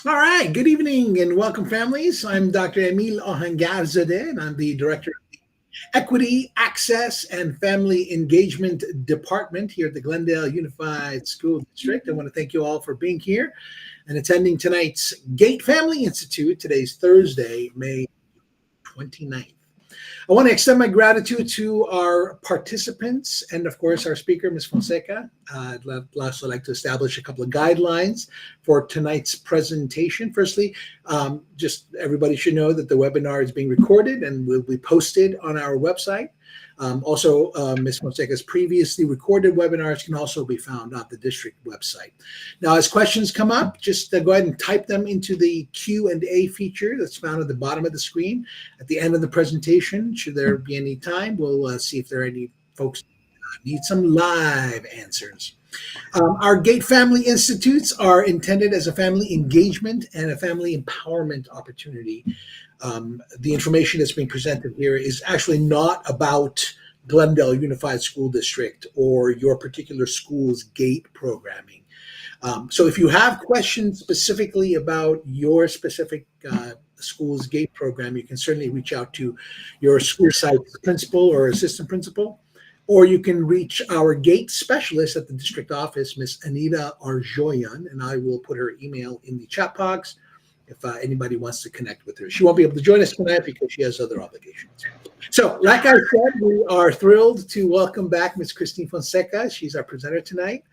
All right, good evening and welcome, families. I'm Dr. Emil Ohangarzadeh, and I'm the Director of Equity, Access, and Family Engagement Department here at the Glendale Unified School District. I want to thank you all for being here and attending tonight's Gate Family Institute. Today's Thursday, May 29th. I want to extend my gratitude to our participants and, of course, our speaker, Ms. Fonseca. I'd also like to establish a couple of guidelines for tonight's presentation. Firstly, just everybody should know that the webinar is being recorded and will be posted on our website. Also, Ms. Fonseca's previously recorded webinars can also be found on the district website. Now, as questions come up, just go ahead and type them into the Q&A feature that's found at the bottom of the screen. At the end of the presentation, should there be any time, we'll see if there are any folks who need some live answers. Our Gate Family Institutes are intended as a family engagement and a family empowerment opportunity. The information that's being presented here is actually not about Glendale Unified School District or your particular school's GATE programming. So if you have questions specifically about your specific school's GATE program, you can certainly reach out to your school site principal or assistant principal, or you can reach our GATE specialist at the district office, Miss Anita Arjoyan, and I will put her email in the chat box if anybody wants to connect with her. She won't be able to join us tonight because she has other obligations. So, like I said, we are thrilled to welcome back Ms. Christine Fonseca. She's our presenter tonight.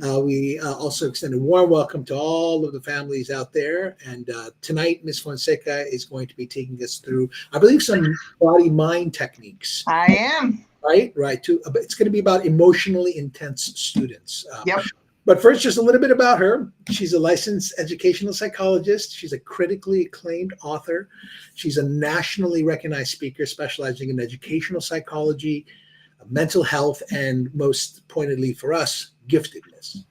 We also extend a warm welcome to all of the families out there. And tonight, Ms. Fonseca is going to be taking us through, I believe, some body-mind techniques. I am. Right. It's going to be about emotionally intense students. Yep. But first, just a little bit about her. She's a licensed educational psychologist. She's a critically acclaimed author. She's a nationally recognized speaker specializing in educational psychology, mental health, and most pointedly for us, giftedness.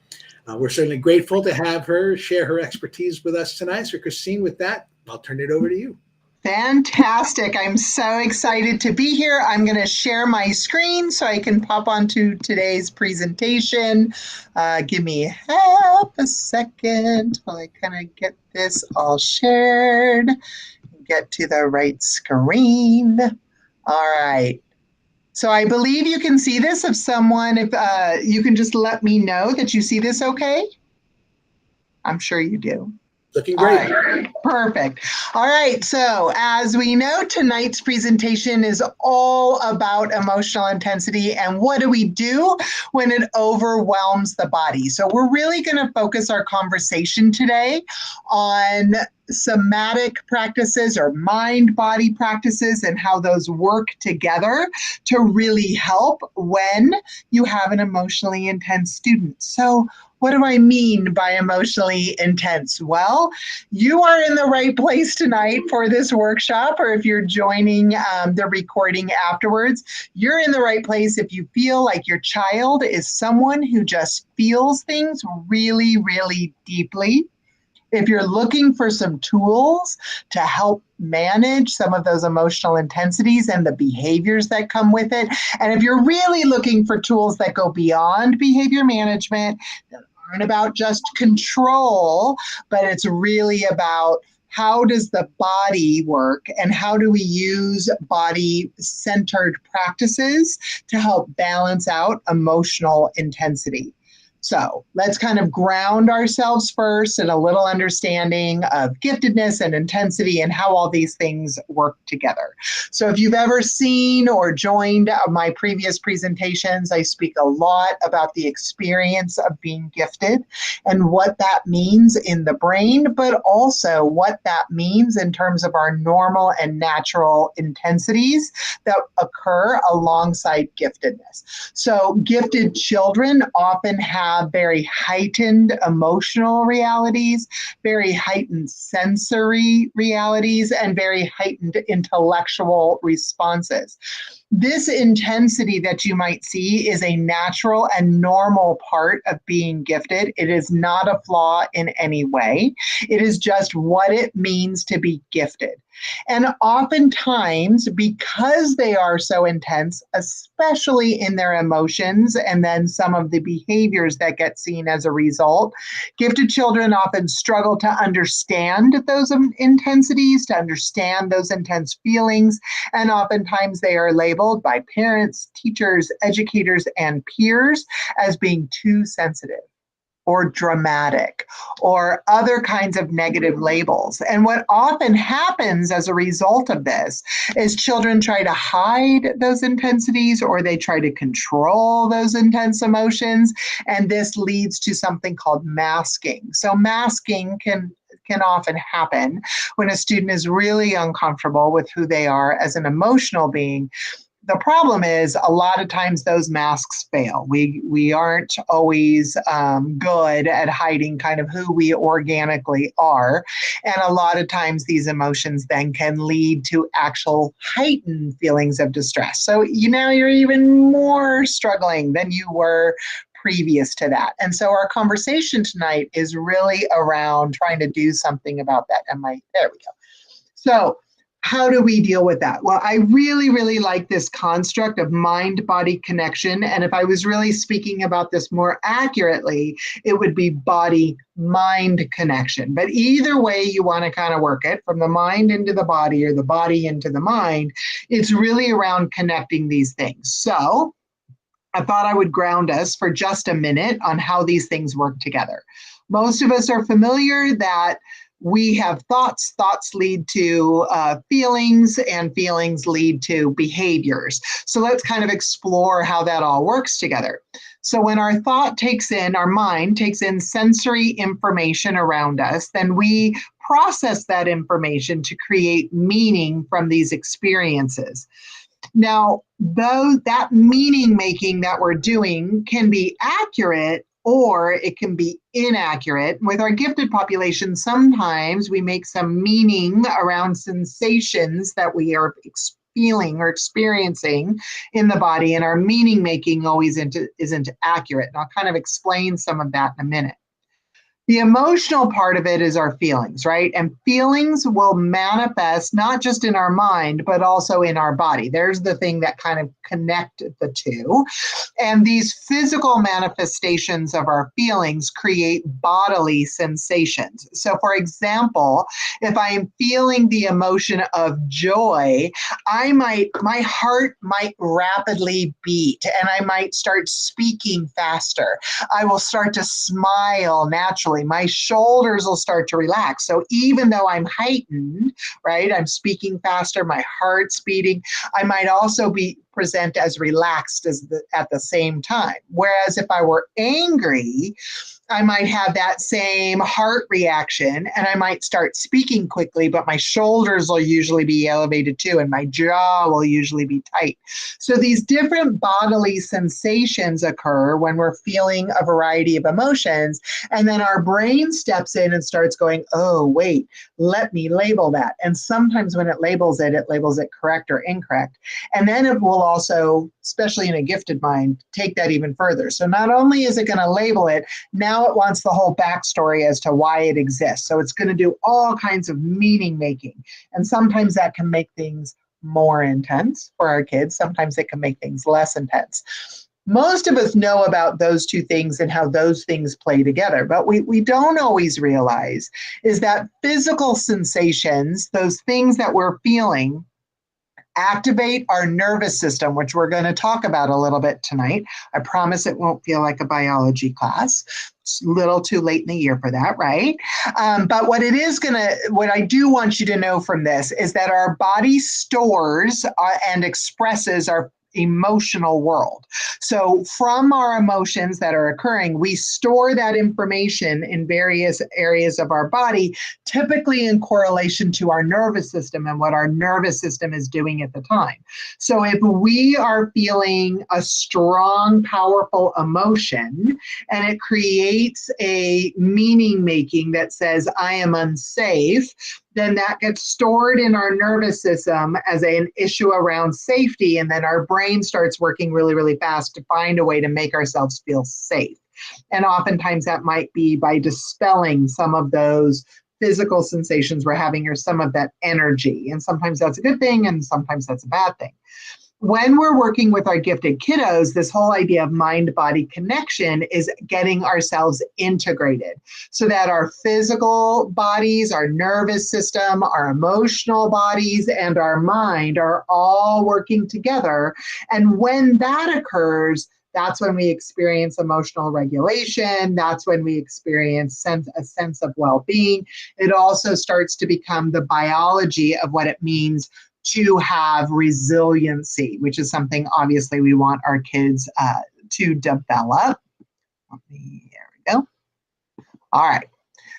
We're certainly grateful to have her share her expertise with us tonight. So, Christine, with that, I'll turn it over to you. Fantastic. I'm so excited to be here. I'm going to share my screen so I can pop onto today's presentation. Give me half a second while I kind of get this all shared, get to the right screen. All right. So I believe you can see this. If you can just let me know that you see this okay. I'm sure you do. Looking great. All right. Perfect. All right. So as we know, tonight's presentation is all about emotional intensity and what do we do when it overwhelms the body. So we're really going to focus our conversation today on somatic practices or mind-body practices and how those work together to really help when you have an emotionally intense student. So what do I mean by emotionally intense? Well, you are in the right place tonight for this workshop, or if you're joining the recording afterwards, you're in the right place if you feel like your child is someone who just feels things really, really deeply. If you're looking for some tools to help manage some of those emotional intensities and the behaviors that come with it, and if you're really looking for tools that go beyond behavior management, that aren't about just control, but it's really about how does the body work and how do we use body-centered practices to help balance out emotional intensity. So let's kind of ground ourselves first in a little understanding of giftedness and intensity and how all these things work together. So if you've ever seen or joined my previous presentations, I speak a lot about the experience of being gifted and what that means in the brain, but also what that means in terms of our normal and natural intensities that occur alongside giftedness. So gifted children often have very heightened emotional realities, very heightened sensory realities, and very heightened intellectual responses. This intensity that you might see is a natural and normal part of being gifted. It is not a flaw in any way. It is just what it means to be gifted. And oftentimes, because they are so intense, especially in their emotions and then some of the behaviors that get seen as a result, gifted children often struggle to understand those intensities, to understand those intense feelings, and oftentimes they are labeled by parents, teachers, educators, and peers as being too sensitive or dramatic, or other kinds of negative labels. And what often happens as a result of this is children try to hide those intensities, or they try to control those intense emotions, and this leads to something called masking. So masking can often happen when a student is really uncomfortable with who they are as an emotional being. The problem is a lot of times those masks fail. We aren't always good at hiding kind of who we organically are. And a lot of times these emotions then can lead to actual heightened feelings of distress. So now you're even more struggling than you were previous to that. And so our conversation tonight is really around trying to do something about that. There we go. So how do we deal with that? Well, I really, really like this construct of mind-body connection. And if I was really speaking about this more accurately, it would be body-mind connection. But either way you want to kind of work it, from the mind into the body or the body into the mind, it's really around connecting these things. So I thought I would ground us for just a minute on how these things work together. Most of us are familiar that we have thoughts, thoughts lead to feelings, and feelings lead to behaviors. So let's kind of explore how that all works together. So when our mind takes in sensory information around us, then we process that information to create meaning from these experiences. Now, though that meaning making that we're doing can be accurate, or it can be inaccurate. With our gifted population, sometimes we make some meaning around sensations that we are feeling or experiencing in the body, and our meaning making always isn't accurate. And I'll kind of explain some of that in a minute. The emotional part of it is our feelings, right? And feelings will manifest not just in our mind, but also in our body. There's the thing that kind of connect the two. And these physical manifestations of our feelings create bodily sensations. So for example, if I am feeling the emotion of joy, my heart might rapidly beat, and I might start speaking faster. I will start to smile naturally. My shoulders will start to relax. So even though I'm heightened, right, I'm speaking faster, my heart's beating, I might also present as relaxed at the same time. Whereas if I were angry, I might have that same heart reaction, and I might start speaking quickly, but my shoulders will usually be elevated too, and my jaw will usually be tight. So these different bodily sensations occur when we're feeling a variety of emotions, and then our brain steps in and starts going, oh, wait, let me label that. And sometimes when it labels it correct or incorrect. And then it will also, especially in a gifted mind, take that even further. So not only is it going to label it, now it wants the whole backstory as to why it exists. So it's going to do all kinds of meaning making. And sometimes that can make things more intense for our kids. Sometimes it can make things less intense. Most of us know about those two things and how those things play together, but we don't always realize is that physical sensations, those things that we're feeling, activate our nervous system, which we're going to talk about a little bit tonight. I promise it won't feel like a biology class. It's a little too late in the year for that, right? But what I do want you to know from this is that our body stores and expresses our emotional world. So from our emotions that are occurring, we store that information in various areas of our body, typically in correlation to our nervous system and what our nervous system is doing at the time. So if we are feeling a strong, powerful emotion and it creates a meaning making that says, I am unsafe, then that gets stored in our nervous system as an issue around safety. And then our brain starts working really, really fast to find a way to make ourselves feel safe. And oftentimes that might be by dispelling some of those physical sensations we're having or some of that energy. And sometimes that's a good thing and sometimes that's a bad thing. When we're working with our gifted kiddos, this whole idea of mind-body connection is getting ourselves integrated so that our physical bodies, our nervous system, our emotional bodies, and our mind are all working together. And when that occurs, that's when we experience emotional regulation. That's when we experience a sense of well-being. It also starts to become the biology of what it means to have resiliency, which is something obviously we want our kids to develop. There we go. All right.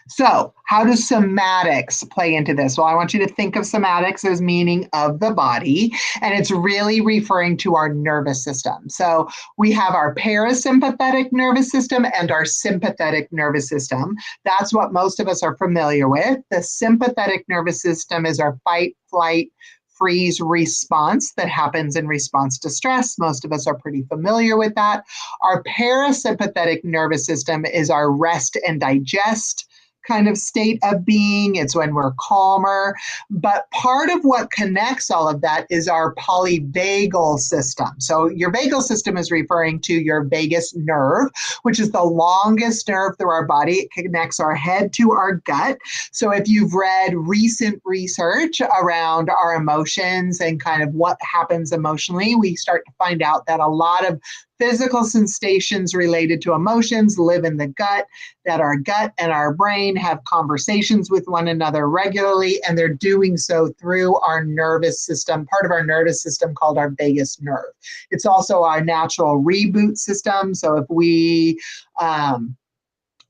So how do somatics play into this? Well, I want you to think of somatics as meaning of the body, and it's really referring to our nervous system. So we have our parasympathetic nervous system and our sympathetic nervous system. That's what most of us are familiar with. The sympathetic nervous system is our fight, flight, freeze response that happens in response to stress. Most of us are pretty familiar with that. Our parasympathetic nervous system is our rest and digest kind of state of being. It's when we're calmer. But part of what connects all of that is our polyvagal system. So your vagal system is referring to your vagus nerve, which is the longest nerve through our body. It connects our head to our gut. So if you've read recent research around our emotions and kind of what happens emotionally, we start to find out that a lot of physical sensations related to emotions live in the gut, that our gut and our brain have conversations with one another regularly, and they're doing so through our nervous system, part of our nervous system called our vagus nerve. It's also our natural reboot system. So if we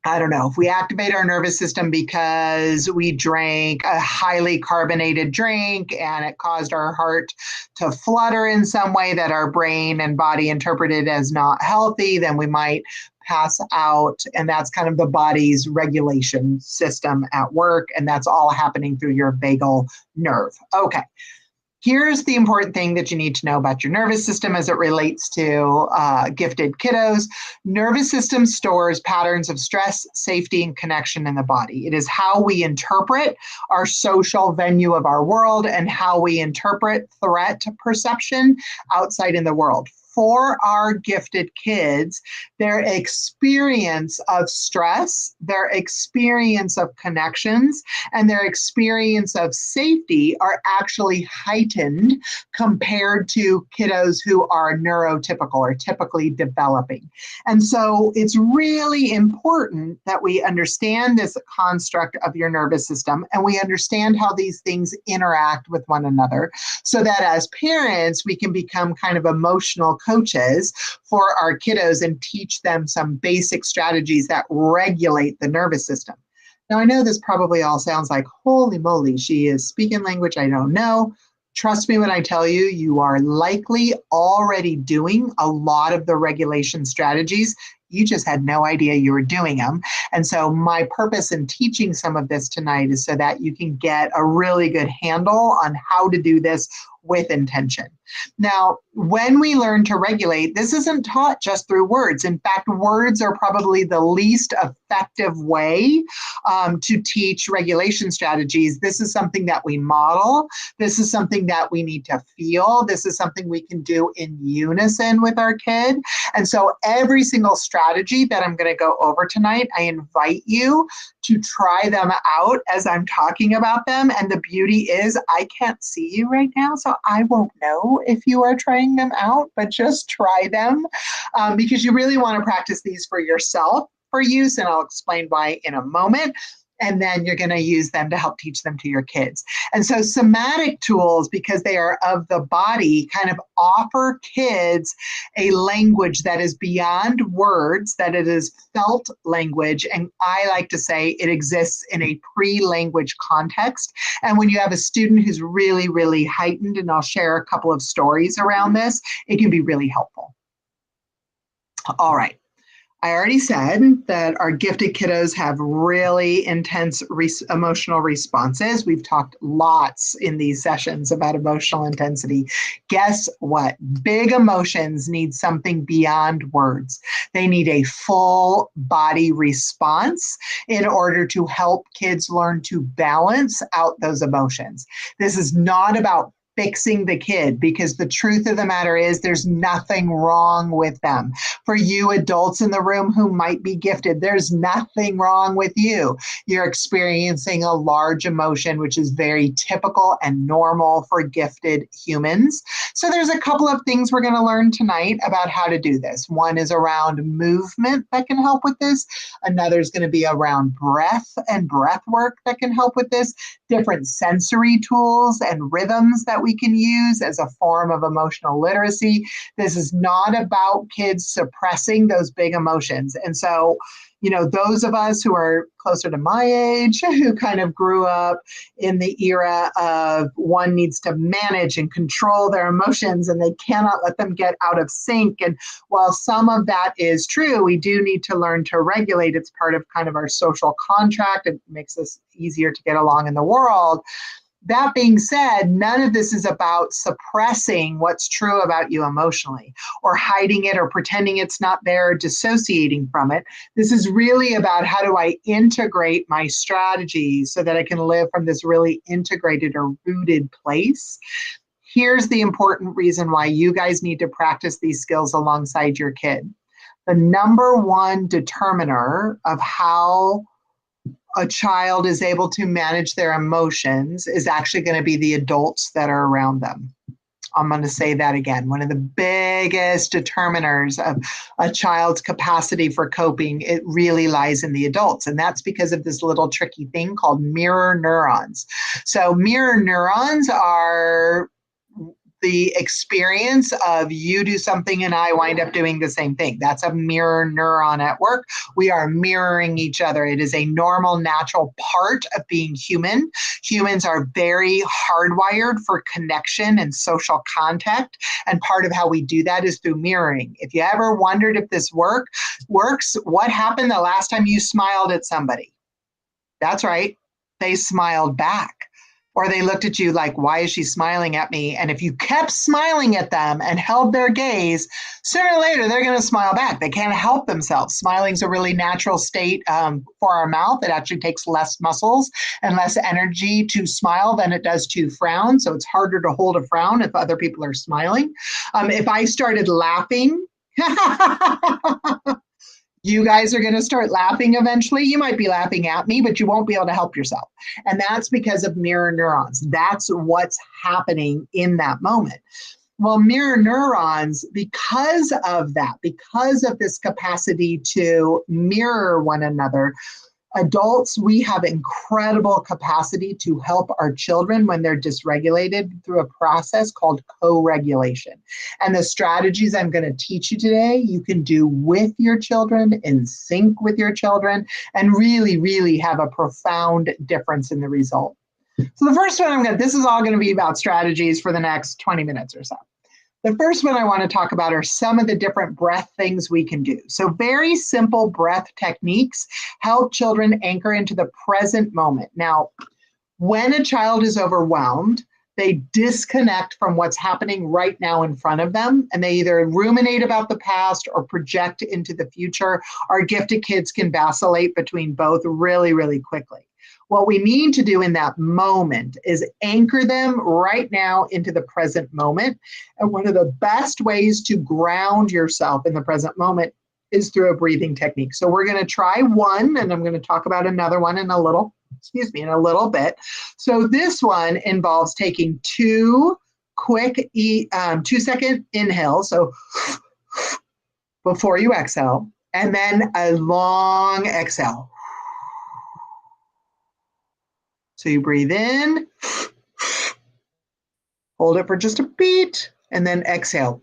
if we activate our nervous system because we drank a highly carbonated drink and it caused our heart to flutter in some way that our brain and body interpreted as not healthy, then we might pass out. And that's kind of the body's regulation system at work. And that's all happening through your vagal nerve. Okay. Here's the important thing that you need to know about your nervous system as it relates to gifted kiddos. Nervous system stores patterns of stress, safety, and connection in the body. It is how we interpret our social venue of our world and how we interpret threat perception outside in the world. For our gifted kids, their experience of stress, their experience of connections, and their experience of safety are actually heightened compared to kiddos who are neurotypical or typically developing. And so it's really important that we understand this construct of your nervous system and we understand how these things interact with one another so that as parents, we can become kind of emotional coaches for our kiddos and teach them some basic strategies that regulate the nervous system. Now, I know this probably all sounds like, holy moly, she is speaking language I don't know. Trust me when I tell you, you are likely already doing a lot of the regulation strategies. You just had no idea you were doing them. And so my purpose in teaching some of this tonight is so that you can get a really good handle on how to do this with intention. Now, when we learn to regulate, this isn't taught just through words. In fact, words are probably the least effective way to teach regulation strategies. This is something that we model. This is something that we need to feel. This is something we can do in unison with our kid. And so every single strategy that I'm going to go over tonight, I invite you to try them out as I'm talking about them. And the beauty is I can't see you right now, so I won't know if you are trying them out, but just try them because you really want to practice these for yourself for use, and I'll explain why in a moment. And then you're going to use them to help teach them to your kids. And so somatic tools, because they are of the body, kind of offer kids a language that is beyond words, that it is felt language. And I like to say it exists in a pre-language context. And when you have a student who's really, really heightened, and I'll share a couple of stories around this, it can be really helpful. All right. I already said that our gifted kiddos have really intense emotional responses. We've talked lots in these sessions about emotional intensity. Guess what? Big emotions need something beyond words. They need a full body response in order to help kids learn to balance out those emotions. This is not about fixing the kid, because the truth of the matter is there's nothing wrong with them. For you adults in the room who might be gifted, there's nothing wrong with you. You're experiencing a large emotion, which is very typical and normal for gifted humans. So there's a couple of things we're going to learn tonight about how to do this. One is around movement that can help with this. Another is going to be around breath and breath work that can help with this. Different sensory tools and rhythms that we can use as a form of emotional literacy. This is not about kids suppressing those big emotions. And so, those of us who are closer to my age, who kind of grew up in the era of one needs to manage and control their emotions and they cannot let them get out of sync. And while some of that is true, we do need to learn to regulate. It's part of kind of our social contract. It makes us easier to get along in the world. That being said, none of this is about suppressing what's true about you emotionally, or hiding it, or pretending it's not there, or dissociating from it. This is really about how do I integrate my strategies so that I can live from this really integrated or rooted place. Here's the important reason why you guys need to practice these skills alongside your kid. The number one determiner of how a child is able to manage their emotions is actually going to be the adults that are around them. I'm going to say that again. One of the biggest determiners of a child's capacity for coping, it really lies in the adults. And that's because of this little tricky thing called mirror neurons. So mirror neurons are the experience of you do something and I wind up doing the same thing. That's a mirror neuron at work. We are mirroring each other. It is a normal, natural part of being human. Humans are very hardwired for connection and social contact. And part of how we do that is through mirroring. If you ever wondered if this works, what happened the last time you smiled at somebody? That's right. They smiled back. Or they looked at you like, why is she smiling at me? And if you kept smiling at them and held their gaze, sooner or later, they're going to smile back. They can't help themselves. Smiling is a really natural state for our mouth. It actually takes less muscles and less energy to smile than it does to frown. So it's harder to hold a frown if other people are smiling. If I started laughing, you guys are going to start laughing eventually. You might be laughing at me, but you won't be able to help yourself. And that's because of mirror neurons. That's what's happening in that moment. Well, mirror neurons, because of that, because of this capacity to mirror one another, adults, we have incredible capacity to help our children when they're dysregulated through a process called co-regulation. And the strategies I'm going to teach you today, you can do with your children, in sync with your children, and really, really have a profound difference in the result. So the first one this is all going to be about strategies for the next 20 minutes or so. The first one I want to talk about are some of the different breath things we can do. So very simple breath techniques help children anchor into the present moment. Now, when a child is overwhelmed, they disconnect from what's happening right now in front of them, and they either ruminate about the past or project into the future. Our gifted kids can vacillate between both really, really quickly. What we need to do in that moment is anchor them right now into the present moment. And one of the best ways to ground yourself in the present moment is through a breathing technique. So we're going to try one, and I'm going to talk about another one in a little bit. So this one involves taking two quick 2-second inhales. So before you exhale, and then a long exhale. So you breathe in, hold it for just a beat, and then exhale.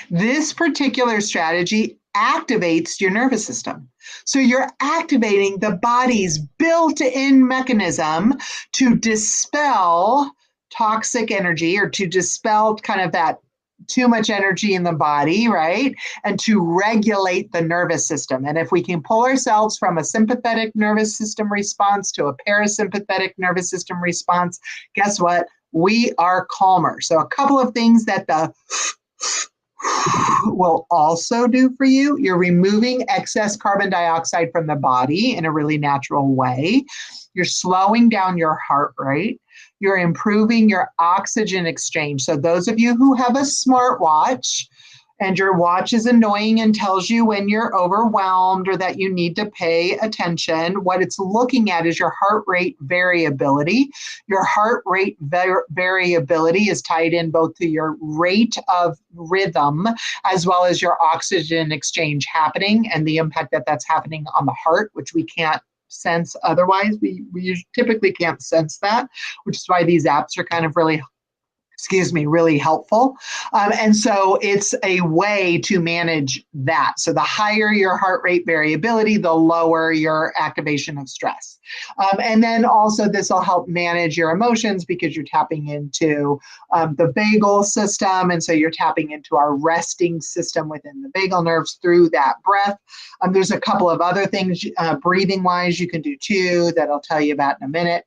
This particular strategy activates your nervous system. So you're activating the body's built-in mechanism to dispel toxic energy, or to dispel kind of that too much energy in the body, right? And to regulate the nervous system. And if we can pull ourselves from a sympathetic nervous system response to a parasympathetic nervous system response, guess what? We are calmer. So a couple of things that the will also do for you. You're removing excess carbon dioxide from the body in a really natural way. You're slowing down your heart rate. You're improving your oxygen exchange. So those of you who have a smartwatch and your watch is annoying and tells you when you're overwhelmed or that you need to pay attention, what it's looking at is your heart rate variability. Your heart rate variability is tied in both to your rate of rhythm as well as your oxygen exchange happening and the impact that that's happening on the heart, which we can't sense otherwise. We typically can't sense that, which is why these apps are kind of really helpful. And so it's a way to manage that. So the higher your heart rate variability, the lower your activation of stress. And then also this will help manage your emotions because you're tapping into the vagal system. And so you're tapping into our resting system within the vagal nerves through that breath. There's a couple of other things breathing wise you can do too that I'll tell you about in a minute.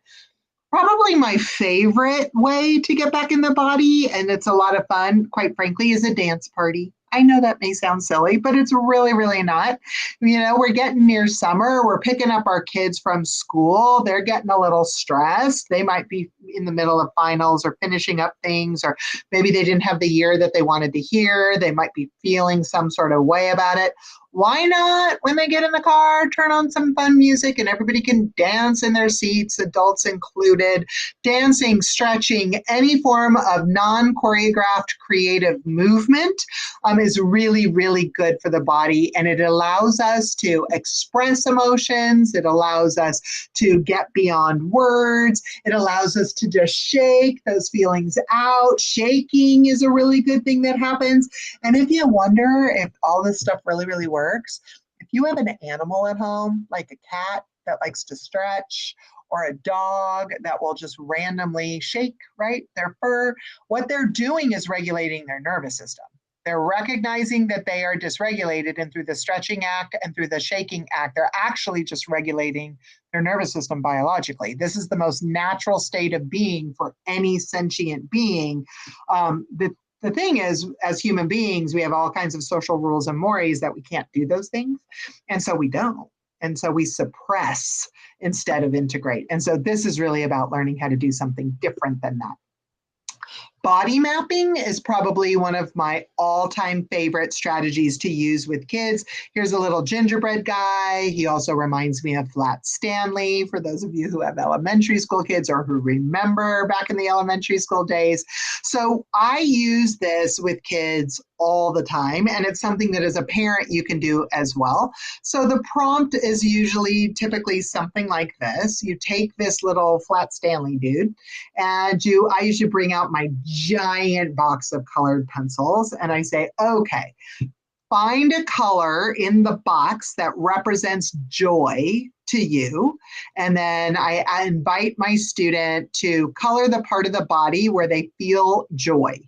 Probably my favorite way to get back in the body, and it's a lot of fun, quite frankly, is a dance party. I know that may sound silly, but it's really, really not. You know, we're getting near summer. We're picking up our kids from school. They're getting a little stressed. They might be in the middle of finals or finishing up things, or maybe they didn't have the year that they wanted to hear. They might be feeling some sort of way about it. Why not, when they get in the car, turn on some fun music and everybody can dance in their seats, adults included. Dancing, stretching, any form of non-choreographed creative movement is really, really good for the body. And it allows us to express emotions. It allows us to get beyond words. It allows us to just shake those feelings out. Shaking is a really good thing that happens. And if you wonder if all this stuff really, really works, if you have an animal at home, like a cat that likes to stretch, or a dog that will just randomly shake, right, their fur, what they're doing is regulating their nervous system. They're recognizing that they are dysregulated, and through the stretching act and through the shaking act, they're actually just regulating their nervous system biologically. This is the most natural state of being for any sentient being. The thing is, as human beings, we have all kinds of social rules and mores that we can't do those things. And so we don't. And so we suppress instead of integrate. And so this is really about learning how to do something different than that. Body mapping is probably one of my all-time favorite strategies to use with kids. Here's a little gingerbread guy. He also reminds me of Flat Stanley, for those of you who have elementary school kids or who remember back in the elementary school days. So I use this with kids all the time, and it's something that as a parent you can do as well. So the prompt is typically something like this. You take this little Flat Stanley dude, and I usually bring out my giant box of colored pencils, and I say, okay, find a color in the box that represents joy to you. And then I invite my student to color the part of the body where they feel joy.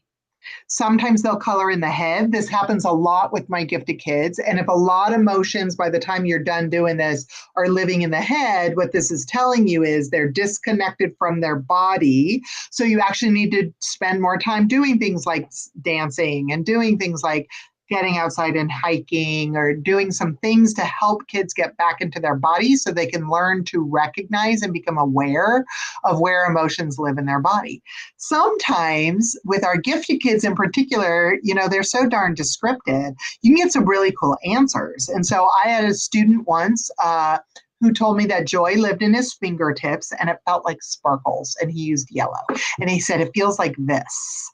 Sometimes they'll color in the head. This happens a lot with my gifted kids. And if a lot of emotions by the time you're done doing this are living in the head, what this is telling you is they're disconnected from their body. So you actually need to spend more time doing things like dancing and doing things like getting outside and hiking, or doing some things to help kids get back into their bodies so they can learn to recognize and become aware of where emotions live in their body. Sometimes with our gifted kids in particular, they're so darn descriptive, you can get some really cool answers. And so I had a student once who told me that joy lived in his fingertips and it felt like sparkles, and he used yellow. And he said, it feels like this.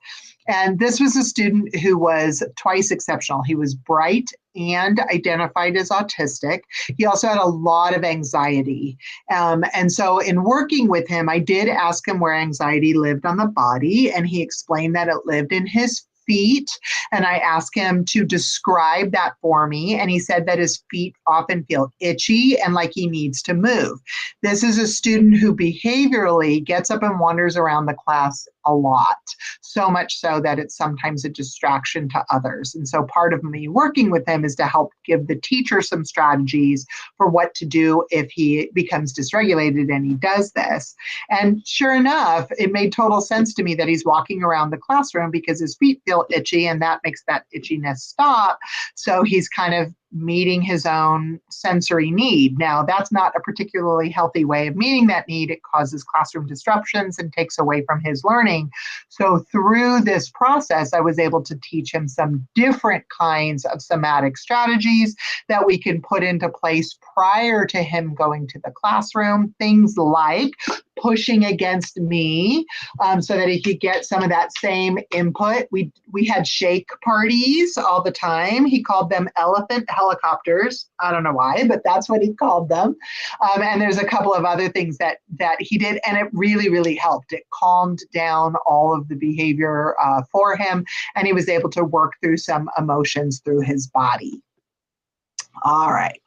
And this was a student who was twice exceptional. He was bright and identified as autistic. He also had a lot of anxiety. And so in working with him, I did ask him where anxiety lived on the body, and he explained that it lived in his feet. And I asked him to describe that for me. And he said that his feet often feel itchy and like he needs to move. This is a student who behaviorally gets up and wanders around the class a lot, so much so that it's sometimes a distraction to others. And so part of me working with him is to help give the teacher some strategies for what to do if he becomes dysregulated and he does this. And sure enough, it made total sense to me that he's walking around the classroom because his feet feel itchy, and that makes that itchiness stop. So he's kind of meeting his own sensory need. Now, that's not a particularly healthy way of meeting that need. It causes classroom disruptions and takes away from his learning. So through this process, I was able to teach him some different kinds of somatic strategies that we can put into place prior to him going to the classroom. Things like pushing against me so that he could get some of that same input. We had shake parties all the time. He called them elephant helicopters. I don't know why, but that's what he called them. And there's a couple of other things that he did, and it really, really helped. It calmed down all of the behavior for him, and he was able to work through some emotions through his body. All right.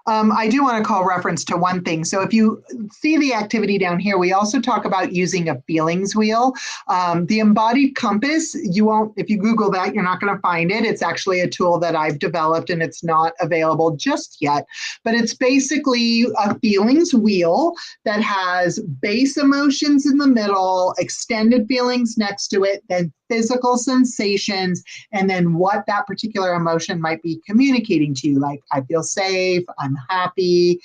I do want to call reference to one thing. So if you see the activity down here, we also talk about using a feelings wheel. The embodied compass, if you Google that, you're not going to find it. It's actually a tool that I've developed, and it's not available just yet. But it's basically a feelings wheel that has base emotions in the middle, extended feelings next to it, then physical sensations, and then what that particular emotion might be communicating to you, like I feel safe, I'm happy,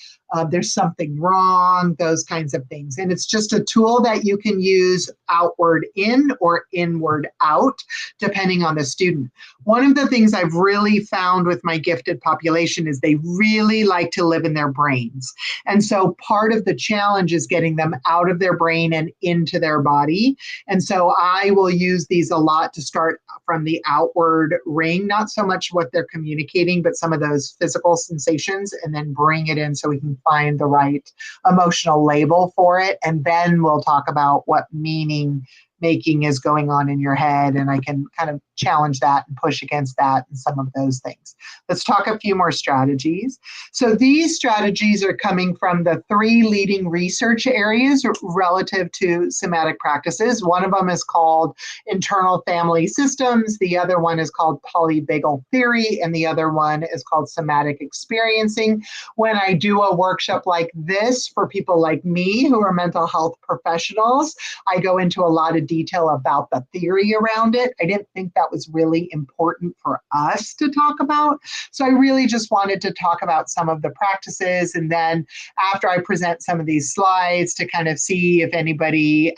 there's something wrong, those kinds of things. And it's just a tool that you can use outward in or inward out, depending on the student. One of the things I've really found with my gifted population is they really like to live in their brains. And so part of the challenge is getting them out of their brain and into their body. And so I will use these a lot to start from the outward ring, not so much what they're communicating, but some of those physical sensations, and then bring it in so we can find the right emotional label for it. And then we'll talk about what meaning making is going on in your head, and I can kind of challenge that and push against that and some of those things. Let's talk a few more strategies. So these strategies are coming from the 3 leading research areas relative to somatic practices. One of them is called internal family systems, the other one is called polyvagal theory, and the other one is called somatic experiencing. When I do a workshop like this for people like me who are mental health professionals, I go into a lot of detail about the theory around it. I didn't think that was really important for us to talk about. So I really just wanted to talk about some of the practices, and then after I present some of these slides to kind of see if anybody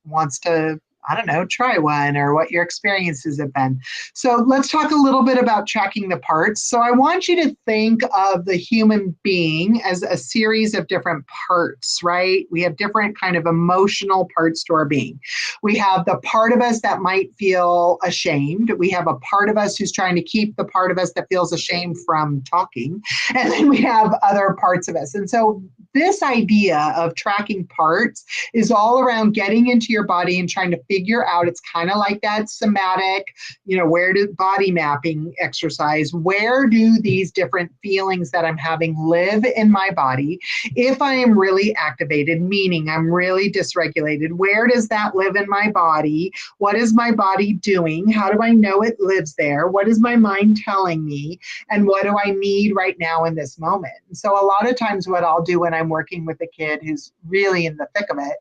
wants to, I don't know, try one, or what your experiences have been. So let's talk a little bit about tracking the parts. So I want you to think of the human being as a series of different parts, right? We have different kind of emotional parts to our being. We have the part of us that might feel ashamed. We have a part of us who's trying to keep the part of us that feels ashamed from talking. And then we have other parts of us. And so this idea of tracking parts is all around getting into your body and trying to figure out, it's kind of like that somatic, where do body mapping exercise, where do these different feelings that I'm having live in my body? If I am really activated, meaning I'm really dysregulated, where does that live in my body? What is my body doing? How do I know it lives there? What is my mind telling me? And what do I need right now in this moment? And so a lot of times what I'll do when I'm working with a kid who's really in the thick of it,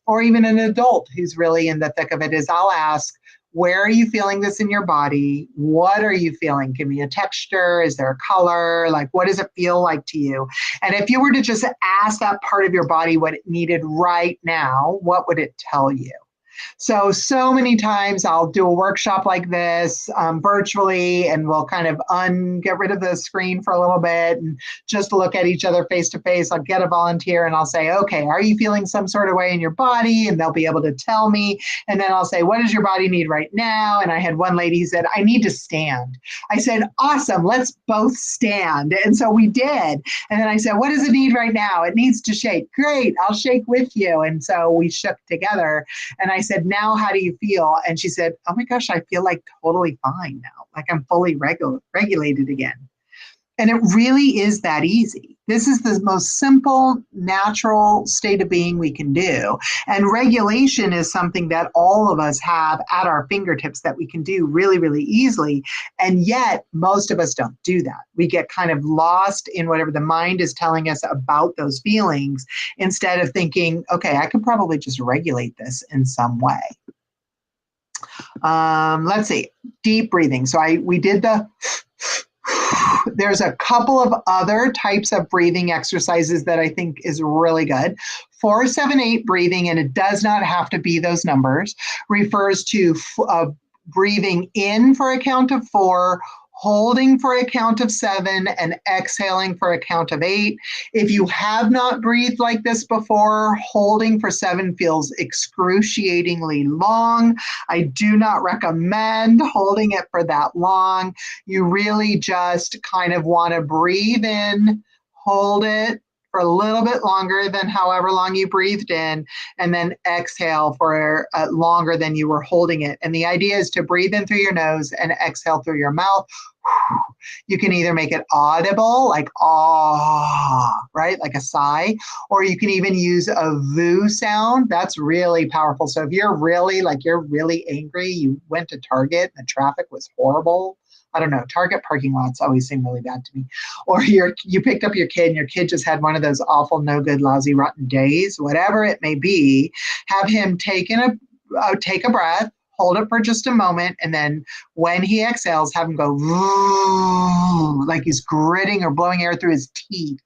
or even an adult who's really in the thick of it, is I'll ask, where are you feeling this in your body? What are you feeling? Give me a texture. Is there a color? Like, what does it feel like to you? And if you were to just ask that part of your body what it needed right now, what would it tell you? So many times I'll do a workshop like this virtually, and we'll kind of get rid of the screen for a little bit and just look at each other face to face. I'll get a volunteer and I'll say, okay, are you feeling some sort of way in your body? And they'll be able to tell me. And then I'll say, what does your body need right now? And I had one lady who said, I need to stand. I said, awesome, let's both stand. And so we did. And then I said, what does it need right now? It needs to shake. Great, I'll shake with you. And so we shook together. And I said, now how do you feel? And she said, oh my gosh, I feel like totally fine now. Like I'm fully regulated again. And it really is that easy. This is the most simple, natural state of being we can do. And regulation is something that all of us have at our fingertips that we can do really, really easily. And yet, most of us don't do that. We get kind of lost in whatever the mind is telling us about those feelings instead of thinking, okay, I could probably just regulate this in some way. Let's see, deep breathing. So we did there's a couple of other types of breathing exercises that I think is really good. 4-7-8 breathing, and it does not have to be those numbers, refers to breathing in for a count of 4, holding for a count of 7, and exhaling for a count of 8. If you have not breathed like this before, holding for 7 feels excruciatingly long. I do not recommend holding it for that long. You really just kind of want to breathe in, hold it for a little bit longer than however long you breathed in, and then exhale for longer than you were holding it. And the idea is to breathe in through your nose and exhale through your mouth. You can either make it audible, like ah, right, like a sigh, or you can even use a VOO sound. That's really powerful. So if you're really angry, you went to Target and the traffic was horrible. I don't know, Target parking lots always seem really bad to me. Or you picked up your kid and your kid just had one of those awful, no good, lousy, rotten days, whatever it may be, have him take a breath, hold it for just a moment, and then when he exhales, have him go like he's gritting or blowing air through his teeth.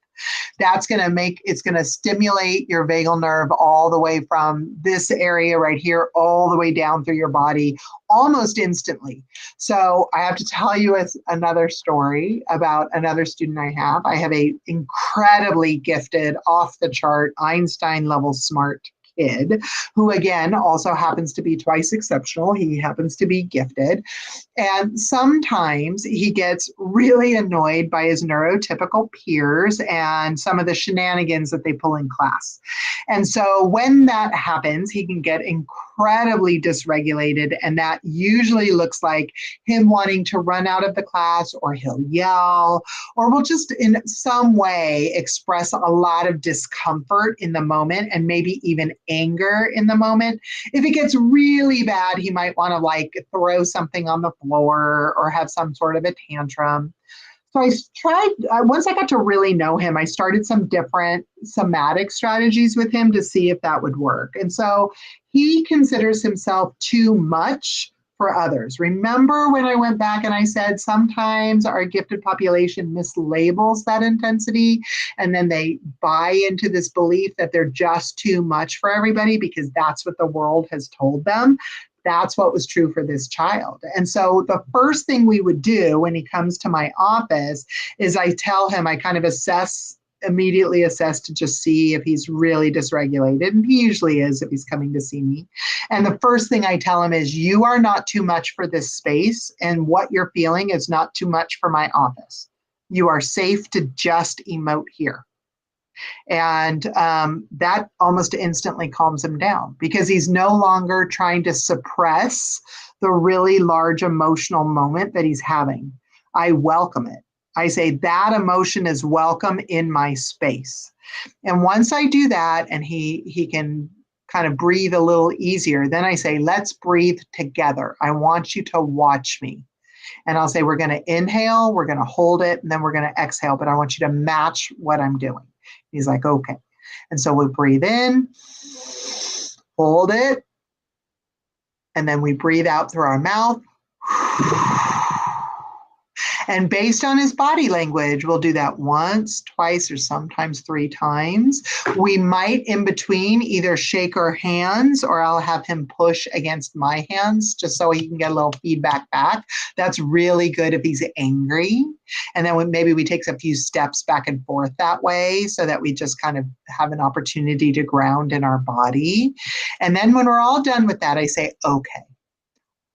That's going to stimulate your vagal nerve all the way from this area right here, all the way down through your body almost instantly. So I have to tell you another story about another student I have. I have a incredibly gifted, off the chart, Einstein level smart kid who again also happens to be twice exceptional. He happens to be gifted. And sometimes he gets really annoyed by his neurotypical peers and some of the shenanigans that they pull in class. And so when that happens, he can get incredibly dysregulated. And that usually looks like him wanting to run out of the class, or he'll yell, or will just in some way express a lot of discomfort in the moment and maybe even anger in the moment. If it gets really bad, he might want to like throw something on the floor or have some sort of a tantrum. So I tried, once I got to really know him, I started some different somatic strategies with him to see if that would work. And so he considers himself too much for others. Remember when I went back and I said sometimes our gifted population mislabels that intensity, and then they buy into this belief that they're just too much for everybody because that's what the world has told them. That's what was true for this child. And so the first thing we would do when he comes to my office is I tell him, I kind of immediately assess to just see if he's really dysregulated. And he usually is if he's coming to see me. And the first thing I tell him is, you are not too much for this space. And what you're feeling is not too much for my office. You are safe to just emote here. And that almost instantly calms him down because he's no longer trying to suppress the really large emotional moment that he's having. I welcome it. I say that emotion is welcome in my space. And once I do that and he can kind of breathe a little easier, then I say, let's breathe together. I want you to watch me. And I'll say, we're going to inhale, we're going to hold it, and then we're going to exhale, but I want you to match what I'm doing. He's like, okay. And so we breathe in, hold it, and then we breathe out through our mouth. And based on his body language, we'll do that once, twice, or sometimes 3 times. We might in between either shake our hands or I'll have him push against my hands just so he can get a little feedback back. That's really good if he's angry. And then maybe we take a few steps back and forth that way so that we just kind of have an opportunity to ground in our body. And then when we're all done with that, I say, okay,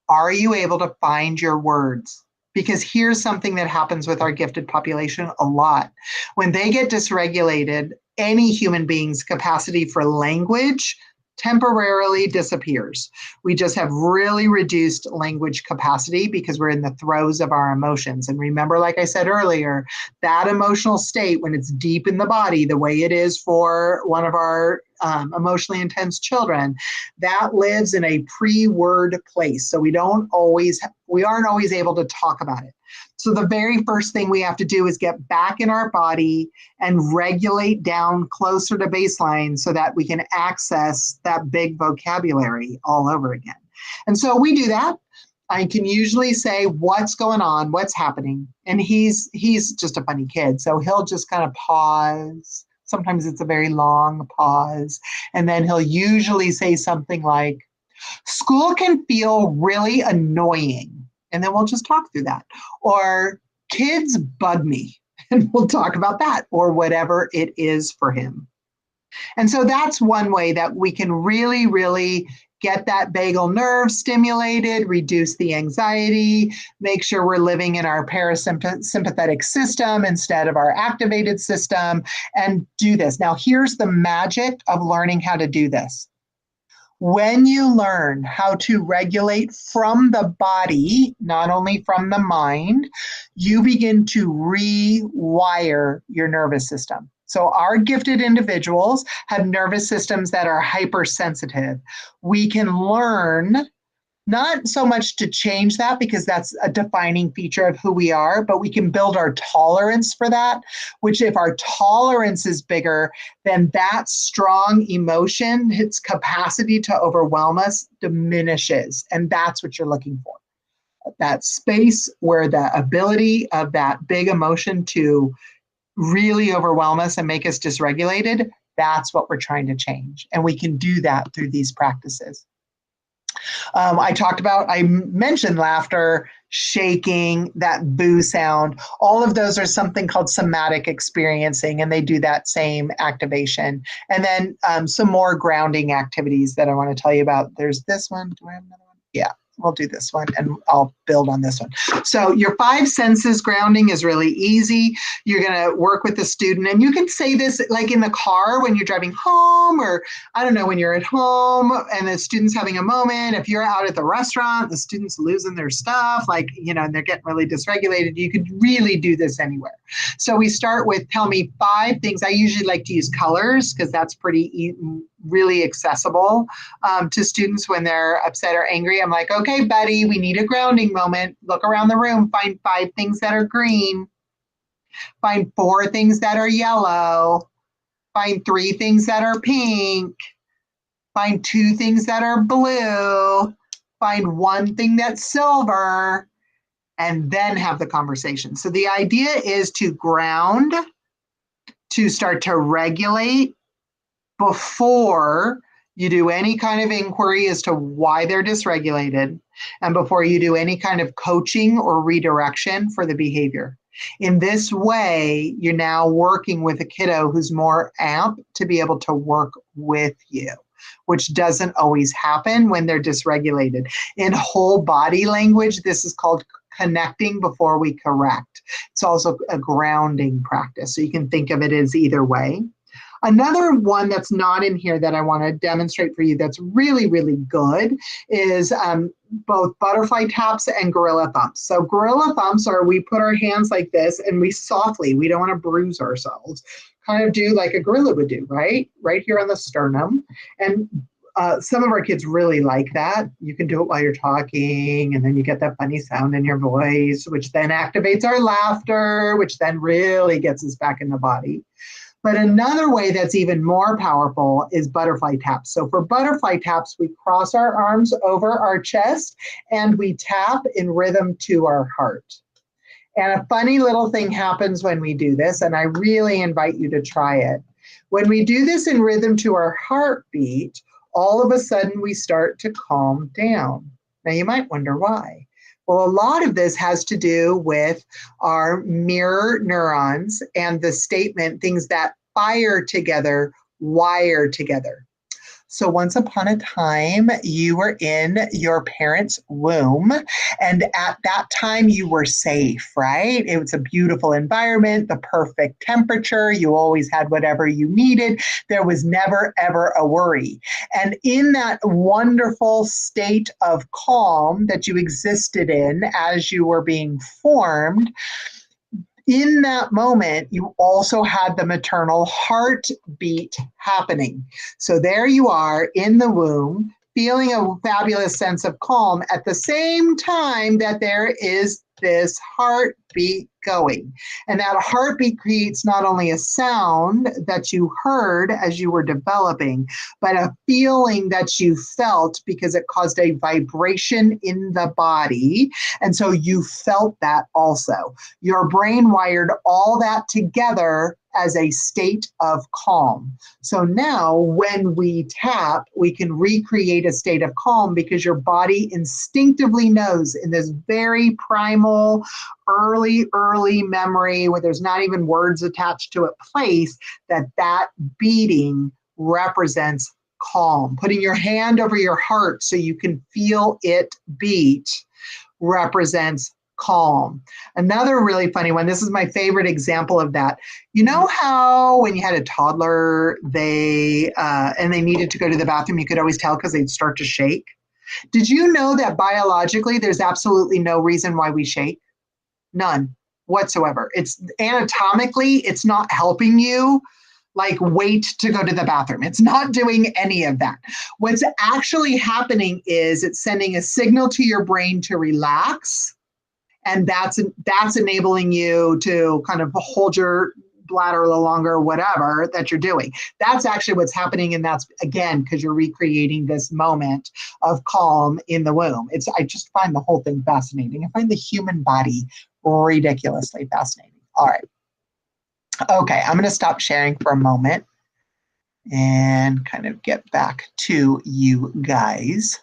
are you able to find your words? Because here's something that happens with our gifted population a lot. When they get dysregulated, any human being's capacity for language temporarily disappears. We just have really reduced language capacity because we're in the throes of our emotions. And remember, like I said earlier, that emotional state, when it's deep in the body, the way it is for one of our emotionally intense children, that lives in a pre-word place. So we aren't always able to talk about it. So the very first thing we have to do is get back in our body and regulate down closer to baseline so that we can access that big vocabulary all over again. And so we do that. I can usually say, what's going on, what's happening? And he's just a funny kid. So he'll just kind of pause. Sometimes it's a very long pause. And then he'll usually say something like, school can feel really annoying. And then we'll just talk through that. Or kids bug me, and we'll talk about that, or whatever it is for him. And so that's one way that we can really, really get that vagal nerve stimulated, reduce the anxiety, make sure we're living in our parasympathetic system instead of our activated system, and do this. Now, here's the magic of learning how to do this. When you learn how to regulate from the body, not only from the mind, you begin to rewire your nervous system. So our gifted individuals have nervous systems that are hypersensitive. We can learn not so much to change that because that's a defining feature of who we are, but we can build our tolerance for that, which if our tolerance is bigger, then that strong emotion, its capacity to overwhelm us diminishes. And that's what you're looking for. That space where the ability of that big emotion to really overwhelm us and make us dysregulated, that's what we're trying to change. And we can do that through these practices. I mentioned laughter, shaking, that boo sound. All of those are something called somatic experiencing, and they do that same activation. And then some more grounding activities that I want to tell you about. There's this one. Do I have another one? Yeah. We'll do this one and I'll build on this one. So your 5 senses grounding is really easy. You're going to work with the student, and you can say this like in the car when you're driving home, or I don't know, when you're at home and the student's having a moment. If you're out at the restaurant, the student's losing their stuff, and they're getting really dysregulated, you could really do this anywhere. So we start with, tell me 5 things. I usually like to use colors because that's really accessible to students when they're upset or angry. I'm like, okay, buddy, we need a grounding moment. Look around the room, find 5 things that are green, find 4 things that are yellow, find 3 things that are pink, find 2 things that are blue, find 1 thing that's silver, and then have the conversation. So the idea is to ground, to start to regulate, before you do any kind of inquiry as to why they're dysregulated, and before you do any kind of coaching or redirection for the behavior. In this way, you're now working with a kiddo who's more amped to be able to work with you, which doesn't always happen when they're dysregulated. In whole body language, this is called connecting before we correct. It's also a grounding practice, so you can think of it as either way. Another one that's not in here that I want to demonstrate for you that's really, really good is both butterfly taps and gorilla thumps. So gorilla thumps are, we put our hands like this and we don't want to bruise ourselves, kind of do like a gorilla would do, right? Right here on the sternum. And some of our kids really like that. You can do it while you're talking, and then you get that funny sound in your voice, which then activates our laughter, which then really gets us back in the body. But another way that's even more powerful is butterfly taps. So for butterfly taps, we cross our arms over our chest and we tap in rhythm to our heart. And a funny little thing happens when we do this, and I really invite you to try it. When we do this in rhythm to our heartbeat, all of a sudden we start to calm down. Now you might wonder why. Well, a lot of this has to do with our mirror neurons and the statement, things that fire together, wire together. So once upon a time, you were in your parents' womb, and at that time you were safe, right? It was a beautiful environment, the perfect temperature. You always had whatever you needed. There was never, ever a worry. And in that wonderful state of calm that you existed in as you were being formed, in that moment, you also had the maternal heartbeat happening. So there you are in the womb, feeling a fabulous sense of calm at the same time that there is this heartbeat going. And that heartbeat creates not only a sound that you heard as you were developing, but a feeling that you felt because it caused a vibration in the body. And so you felt that also. Your brain wired all that together as a state of calm. So now when we tap, we can recreate a state of calm because your body instinctively knows in this very primal, early memory where there's not even words attached to it place, that beating represents calm. Putting your hand over your heart so you can feel it beat represents calm. Another really funny one, this is my favorite example of that. You know how when you had a toddler, and they needed to go to the bathroom, you could always tell because they'd start to shake? Did you know that biologically there's absolutely no reason why we shake? None whatsoever. It's anatomically, it's not helping you like wait to go to the bathroom. It's not doing any of that. What's actually happening is it's sending a signal to your brain to relax. And that's enabling you to kind of hold your bladder a little longer, whatever that you're doing. That's actually what's happening. And that's, again, because you're recreating this moment of calm in the womb. I just find the whole thing fascinating. I find the human body ridiculously fascinating. All right. Okay, I'm going to stop sharing for a moment and kind of get back to you guys.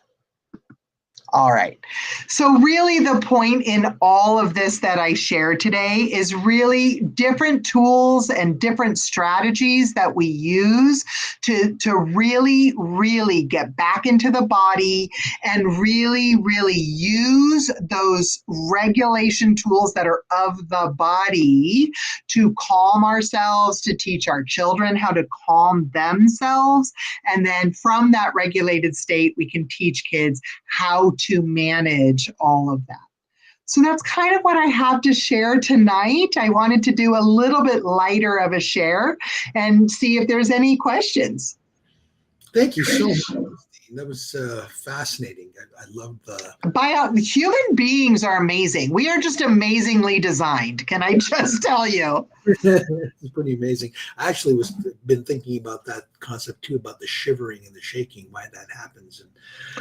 All right. So really the point in all of this that I share today is really different tools and different strategies that we use to really, really get back into the body and really, really use those regulation tools that are of the body to calm ourselves, to teach our children how to calm themselves. And then from that regulated state, we can teach kids how to manage all of that. So that's kind of what I have to share tonight. I wanted to do a little bit lighter of a share and see if there's any questions. Thank you so much. That was fascinating. I love the... Human beings are amazing. We are just amazingly designed. Can I just tell you? It's pretty amazing. I actually been thinking about that concept too, about the shivering and the shaking, why that happens. And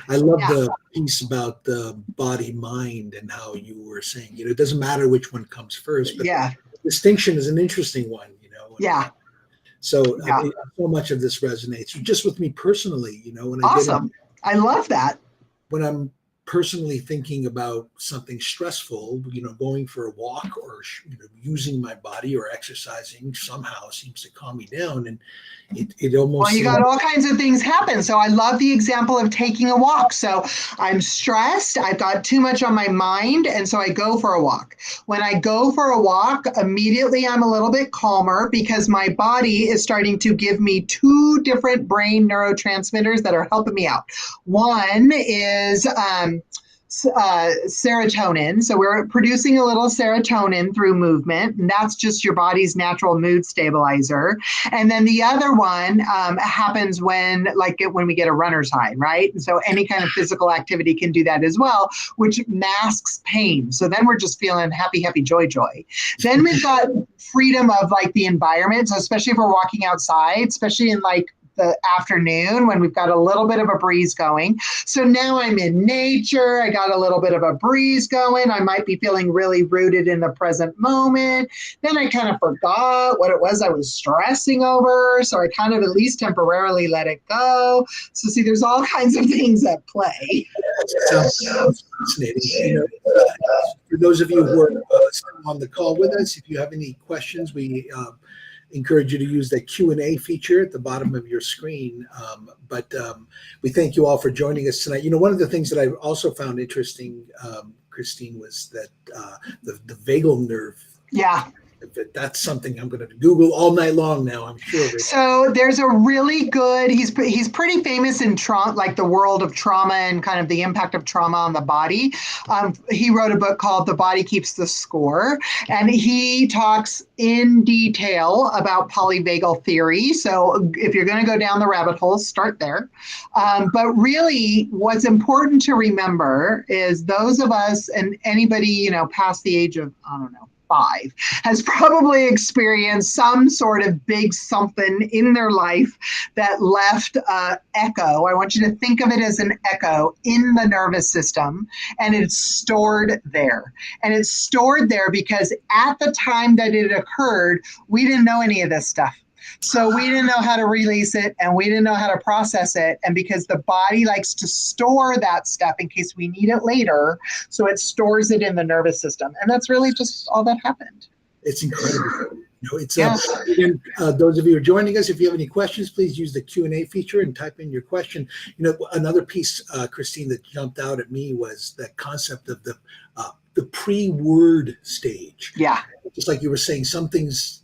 I love the piece about the body mind and how you were saying, it doesn't matter which one comes first, but the distinction is an interesting one, Yeah. So so much of this resonates just with me personally, when I love that. When I'm personally thinking about something stressful, going for a walk or using my body or exercising somehow seems to calm me down. And it almost... Well, you got all kinds of things happen. So I love the example of taking a walk. So I'm stressed. I've got too much on my mind. And so I go for a walk. When I go for a walk, immediately I'm a little bit calmer because my body is starting to give me two different brain neurotransmitters that are helping me out. One is serotonin. So we're producing a little serotonin through movement, and that's just your body's natural mood stabilizer. And then the other one happens when we get a runner's high, right? And so any kind of physical activity can do that as well, which masks pain. So then we're just feeling happy, happy, joy, joy. Then we've got freedom of the environment. So especially if we're walking outside, especially in the afternoon when we've got a little bit of a breeze going. So now I'm in nature. I got a little bit of a breeze going. I might be feeling really rooted in the present moment. Then I kind of forgot what it was I was stressing over. So I kind of at least temporarily let it go. So see, there's all kinds of things at play. Sounds fascinating. For those of you who are still on the call with us, if you have any questions, we encourage you to use the Q&A feature at the bottom of your screen. But we thank you all for joining us tonight. You know, one of the things that I also found interesting, Christine, was that the vagal nerve. Yeah. That's something I'm going to Google all night long now, I'm sure of it. So there's a really good, he's pretty famous in trauma, like the world of trauma and kind of the impact of trauma on the body. He wrote a book called The Body Keeps the Score, and he talks in detail about polyvagal theory. So if you're going to go down the rabbit hole, start there. But really what's important to remember is those of us and anybody, you know, past the age of, I don't know, 5 has probably experienced some sort of big something in their life that left an echo. I want you to think of it as an echo in the nervous system, and it's stored there. And it's stored there because at the time that it occurred, we didn't know any of this stuff. So we didn't know how to release it, and we didn't know how to process it. And because the body likes to store that stuff in case we need it later, so it stores it in the nervous system. And that's really just all that happened. It's incredible. You know, it's again, those of you who are joining us, if you have any questions, please use the Q&A feature and type in your question. You know, another piece, Christine, that jumped out at me was that concept of the pre-word stage. Yeah. Just like you were saying, some things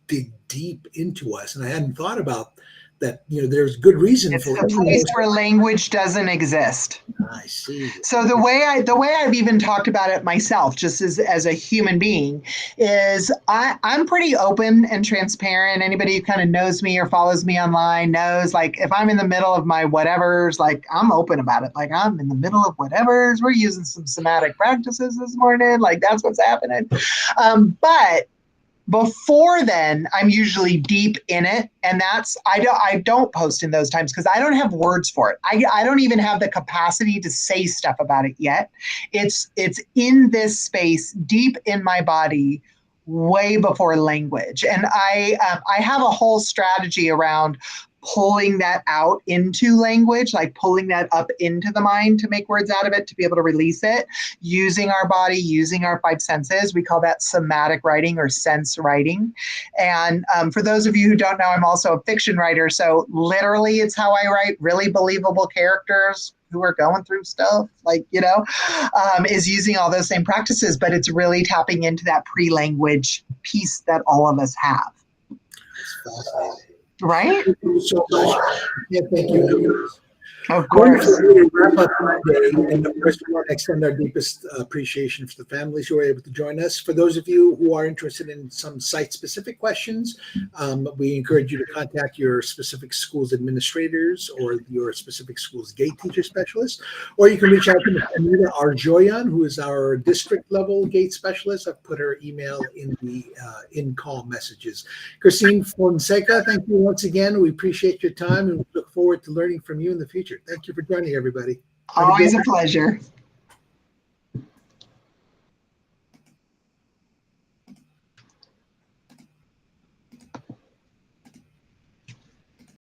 dig deep into us, and I hadn't thought about that. You know, there's good reason it's for the place where language doesn't exist. I see. So the way I've even talked about it myself, just as a human being, is I'm pretty open and transparent. Anybody who kind of knows me or follows me online knows, like, if I'm in the middle of my whatevers, like, I'm open about it. Like, I'm in the middle of whatevers. We're using some somatic practices this morning. Like, that's what's happening. But before then, I'm usually deep in it, and I don't post in those times because I don't have words for it. I don't even have the capacity to say stuff about it yet. It's in this space, deep in my body, way before language, and I have a whole strategy around pulling that out into language, like pulling that up into the mind to make words out of it, to be able to release it, using our body, using our 5 senses. We call that somatic writing or sense writing. And for those of you who don't know, I'm also a fiction writer. So literally it's how I write really believable characters who are going through stuff, like, you know, is using all those same practices, but it's really tapping into that pre-language piece that all of us have. That's fascinating. Right? Thank you so much. Yeah, thank you. Of course. To wrap up today, and of course, we want to extend our deepest appreciation for the families who are able to join us. For those of you who are interested in some site-specific questions, we encourage you to contact your specific school's administrators or your specific school's gate teacher specialist, or you can reach out to Ms. Anita Arjoyan, who is our district-level gate specialist. I've put her email in the in-call messages. Christine Fonseca, thank you once again. We appreciate your time, and we look forward to learning from you in the future. Thank you for joining, everybody. Always a pleasure.